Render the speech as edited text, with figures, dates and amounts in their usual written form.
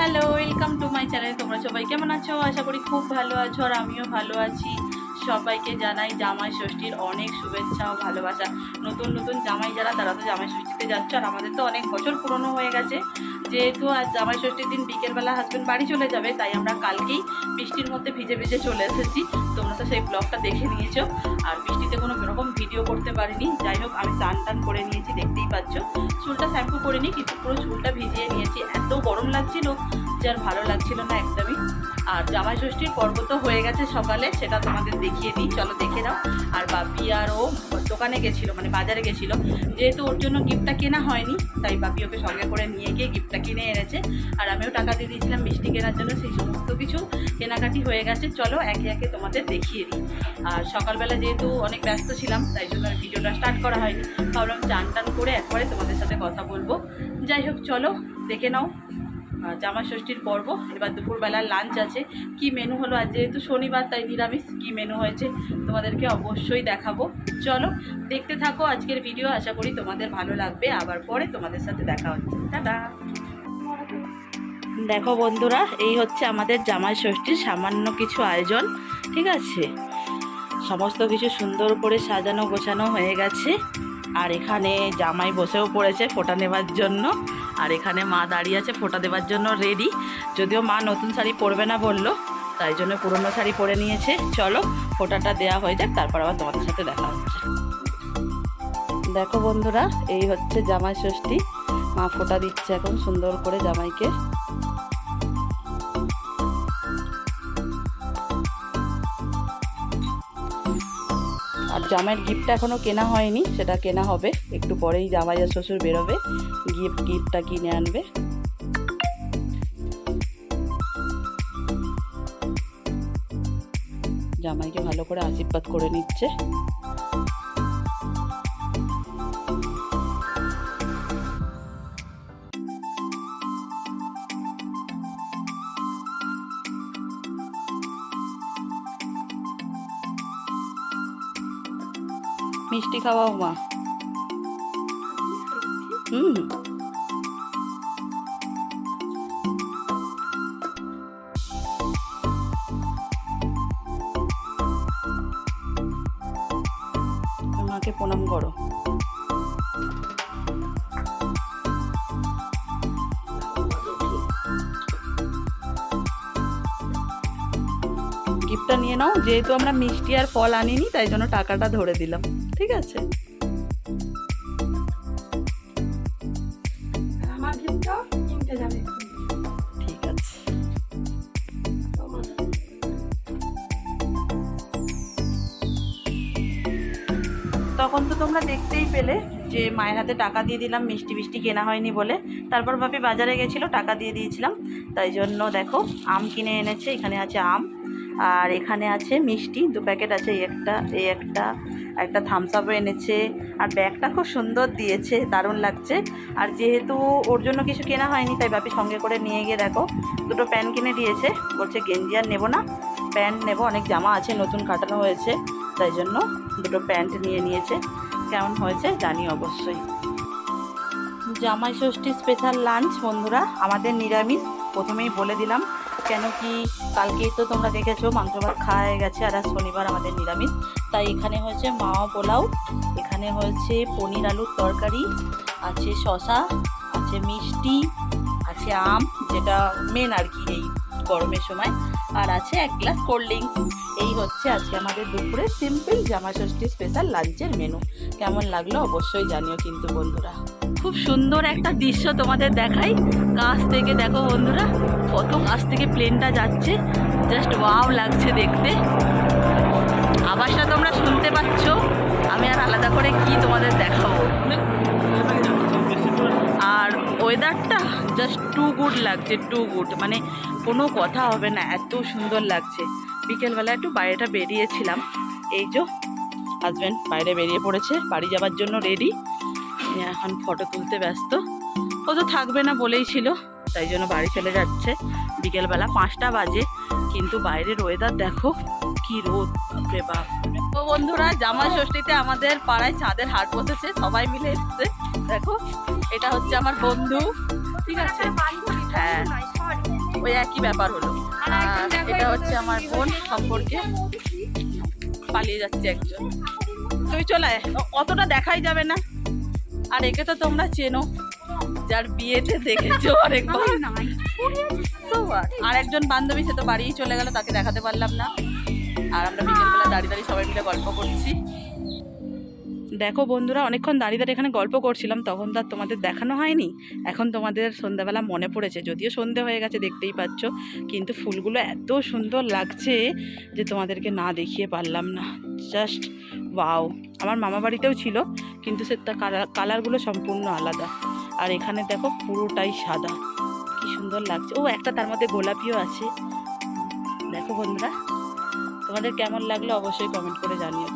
Hello, welcome to my channel. তোমরা সবাই কেমন আছো? আশা করি খুব ভালো আছো, আর আমিও ভালো আছি। সবাইকে জানাই জামাই ষষ্ঠীর অনেক শুভেচ্ছা ও ভালোবাসা। নতুন নতুন জামাই যারা, তারা তো জামাই ষষ্ঠীতে যাচ্ছে, আর আমাদের তো অনেক বছর পুরনো হয়ে গেছে। যেহেতু আজ জামাই ষষ্ঠীর দিন বিকেলবেলা হাজব্যান্ড বাড়ি চলে যাবে, তাই আমরা কালকেই বৃষ্টির মধ্যে ভিজে ভিজে চলে এসেছি। তোমরা তো সেই ব্লগটা দেখে নিয়েছো। আর বৃষ্টিতে কোনো রকম ভিডিও করতে পারিনি। যাই হোক, আমি স্নান টান করে নিয়েছি, দেখতেই পাচ্ছ। চুলটা শ্যাম্পু করিনি, কিন্তু পুরো চুলটা ভিজিয়ে নিয়েছি। এত গরম লাগছিল যে আর ভালো লাগছিল না একদমই। আর জামাই ষষ্ঠীর পর্ব তো হয়ে গেছে সকালে, সেটা তোমাদের দেখিয়ে দিই, চলো দেখে নাও। আর বাপি আর ও দোকানে গেছিলো, মানে বাজারে গেছিলো। যেহেতু ওর জন্য গিফটটা কেনা হয়নি, তাই বাপি ওকে সঙ্গে করে নিয়ে গিয়ে গিফটটা কিনে এনেছে। আর আমিও টাকা দিয়ে দিয়েছিলাম মিষ্টি কেনার জন্য। সেই সমস্ত কিছু কেনাকাটি হয়ে গেছে। চলো একে একে তোমাদের দেখিয়ে দিই। আর সকালবেলা যেহেতু অনেক ব্যস্ত ছিলাম, তাই জন্য ভিডিওটা স্টার্ট করা হয়নি। ভাবলাম চান টান করে একবারে তোমাদের সাথে কথা বলবো। যাই হোক, চলো দেখে নাও জামাই ষষ্ঠীর পর্ব। এবার দুপুরবেলার লাঞ্চ আছে। কি মেনু হলো, আজ যেহেতু শনিবার তাই নিরামিষ। কি মেনু হয়েছে তোমাদেরকে অবশ্যই দেখাবো। চলো দেখতে থাকো আজকের ভিডিও, আশা করি তোমাদের ভালো লাগবে। আবার পরে তোমাদের সাথে দেখা হচ্ছে। টাটা। দেখো বন্ধুরা, এই হচ্ছে আমাদের জামাই ষষ্ঠীর সামান্য কিছু আয়োজন। ঠিক আছে, সমস্ত কিছু সুন্দর করে সাজানো গোছানো হয়ে গেছে। আর এখানে জামাই বসেও পড়েছে ফোঁটা নেবার জন্য। আর এখানে মা দাঁড়িয়ে আছে ফোঁটা দেওয়ার জন্য রেডি। যদিও মা নতুন শাড়ি পরবে না বললো, তাই জন্য পুরনো শাড়ি পরে নিয়েছে। চলো ফোঁটাটা দেওয়া হয়ে যাক, তারপর আবার তোমাদের সাথে দেখা হচ্ছে। দেখো বন্ধুরা, এই হচ্ছে জামাই ষষ্ঠী। মা ফোঁটা দিচ্ছে এখন সুন্দর করে জামাইকে। আর জামাইয়ের গিফটটা এখনও কেনা হয়নি, সেটা কেনা হবে একটু পরেই। জামাই আর শ্বশুর বেরোবে, গিফটটা কিনে আনবে। জামাইকে ভালো করে আশীর্বাদ করে নিচ্ছে। মিষ্টি খাওয়াও মা। মাকে প্রণাম করো। গিফটটা নিয়ে নাও। যেহেতু আমরা মিষ্টি আর ফল আনিনি, তাই জন্য টাকাটা ধরে দিলাম। ঠিক আছে, আমার গিফটটা কিনতে যাবে। ঠিক আছে। তখন তো তোমরা দেখতেই পেলে যে মায়ের হাতে টাকা দিয়ে দিলাম, মিষ্টি কেনা হয়নি বলে। তারপর ভাবি বাজারে গেছিলো, টাকা দিয়ে দিয়েছিলাম। তাই জন্য দেখো আম কিনে এনেছে। এখানে আছে আম, আর এখানে আছে মিষ্টি 2 প্যাকেট আছে। এই একটা থামস আপও এনেছে। আর ব্যাগটা খুব সুন্দর দিয়েছে, দারুণ লাগছে। আর যেহেতু ওর জন্য কিছু কেনা হয়নি, তাই বাপি সঙ্গে করে নিয়ে গিয়ে দেখো 2টো প্যান্ট কিনে দিয়েছে। বলছে গেঞ্জি আর নেবো না, প্যান্ট নেবো, অনেক জামা আছে নতুন কাটানো হয়েছে, তাই জন্য 2টো প্যান্ট নিয়ে নিয়েছে। কেমন হয়েছে জানি অবশ্যই। জামাই ষষ্ঠী স্পেশাল লাঞ্চ বন্ধুরা, আমাদের নিরামিষ। প্রথমেই বলে দিলাম, কেন কি কালকেই তো তোমরা দেখেছো মাংস ভাত খাওয়া হয়ে গেছে, আর আজ শনিবার আমাদের নিরামিষ। তাই এখানে হয়েছে মাও পোলাও, এখানে হয়েছে পনির আলুর তরকারি, আছে শসা, আছে মিষ্টি, আছে আম, যেটা মেন আর কি এই গরমের সময়, আর আছে 1 গ্লাস কোল্ড ড্রিঙ্কস। এই হচ্ছে আজকে আমাদের দুপুরে সিম্পল জামাই ষষ্ঠী স্পেশাল লাঞ্চের মেনু। কেমন লাগলো অবশ্যই জানিও কিন্তু বন্ধুরা। খুব সুন্দর একটা দৃশ্য তোমাদের দেখাই। কাছ থেকে দেখো বন্ধুরা, কত কাছ থেকে প্লেনটা যাচ্ছে, জাস্ট ওয়াও লাগছে দেখতে। আওয়াজটা তোমরা শুনতে পাচ্ছ, আমি আর আলাদা করে কি তোমাদের দেখাবো। আর ওয়েদারটা জাস্ট টু গুড লাগছে, টু গুড, মানে কোনো কথা হবে না, এত সুন্দর লাগছে। বিকেলবেলা একটু বাইরেটা বেরিয়েছিলাম, এই যে হাজব্যান্ড বাইরে বেরিয়ে পড়েছে, বাড়ি যাবার জন্য রেডি। এখন ফটো তুলতে ব্যস্ত। ও তো থাকবে না বলেই ছিল, তাই জন্য বাড়ি চলে যাচ্ছে। বিকেলবেলা 5টা বাজে, কিন্তু বাইরের ওয়েদার দেখো কি রোদ, বাপরে বাপ। তো বন্ধুরা, জামাই ষষ্ঠীতে আমাদের পাড়ায় চাঁদের হাট বসেছে, সবাই মিলে এসছে। দেখো, এটা হচ্ছে আমার বন্ধু। ঠিক আছে, হ্যাঁ ওই একই ব্যাপার হলো। আর এটা হচ্ছে আমার বোন সম্পর্কে, পালিয়ে যাচ্ছে একজন। তুই চলে আয়, অতটা দেখাই যাবে না। আর একে তো তোমরা চেনো, যার বিয়েতে দেখেছো অনেকবার। আর একজন বান্ধবী, সে তো বাড়িই চলে গেল, তাকে দেখাতে পারলাম না। আর আমরা বিকেলবেলা দাঁড়িয়ে দাঁড়িয়ে সবাই মিলে গল্প করছি। দেখো বন্ধুরা, অনেকক্ষণ দাঁড়িয়ে দাঁড়িয়ে এখানে গল্প করছিলাম, তখন তো আর তোমাদের দেখানো হয়নি। এখন তোমাদের সন্ধ্যাবেলা মনে পড়েছে, যদিও সন্ধে হয়ে গেছে দেখতেই পাচ্ছ, কিন্তু ফুলগুলো এত সুন্দর লাগছে যে তোমাদেরকে না দেখিয়ে পারলাম না। Just wow! আমার মামা বাড়িতেও ছিল, কিন্তু সে তার কালারগুলো সম্পূর্ণ আলাদা। আর এখানে দেখো পুরোটাই সাদা, কি সুন্দর লাগছে। ও একটা তার মধ্যে গোলাপিও আছে। দেখো বন্ধুরা, তোমাদের কেমন লাগলো অবশ্যই কমেন্ট করে জানিও।